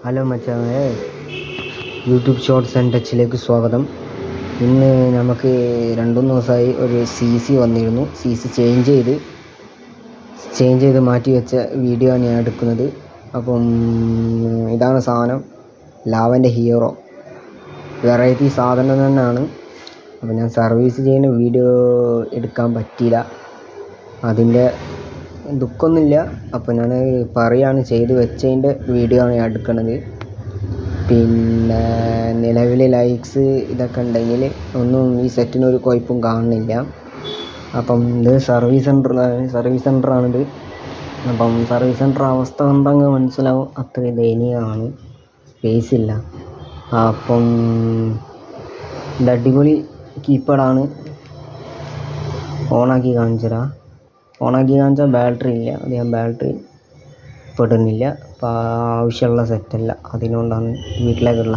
Hello മച്ചാനെ, YouTube shorts and ടച്ചിലേക്ക് സ്വാഗതം. ഇന്ന് നമുക്ക് 2-3 ദിവസമായി ഒരു CC വന്നിരുന്നു. CC ചേഞ്ച് ചെയ്ത് മാറ്റി വെച്ച വീഡിയോ ആണ് ഞാൻ എടുക്കുന്നത്. അപ്പം ഇതാണ് സാധനം, ലാവൻ്റെ ഹീറോ. വെറൈറ്റി സാധനം തന്നെയാണ്. അപ്പം ഞാൻ സർവീസ് ചെയ്യുന്ന വീഡിയോ എടുക്കാൻ പറ്റിയില്ല, അതിൻ്റെ ദുഃഖമൊന്നുമില്ല. അപ്പോൾ ഞാൻ പറയുകയാണ്, ചെയ്ത് വെച്ചതിൻ്റെ വീഡിയോ ആണ് ഞാൻ എടുക്കുന്നത്. പിന്നെ നിലവിൽ ലൈക്സ് ഇതൊക്കെ ഉണ്ടെങ്കിൽ ഒന്നും ഈ സെറ്റിനൊരു കുഴപ്പവും കാണുന്നില്ല. അപ്പം ഇത് സർവീസ് സെൻ്ററാണിത്. അപ്പം സർവീസ് സെൻ്റർ അവസ്ഥ കണ്ടങ്ങ് മനസ്സിലാവും, അത്രയും ദയനീയമാണ്, സ്പേസ് ഇല്ല. അപ്പം ഇത് അടിപൊളി കീപാഡാണ്. ഓണാക്കി കാണിച്ചാൽ ബാറ്ററി ഇല്ല. അത് ഞാൻ ബാറ്ററി പെടുന്നില്ല, അപ്പോൾ ആവശ്യമുള്ള സെറ്റല്ല, അതിനുകൊണ്ടാണ് വീട്ടിലേക്കുള്ള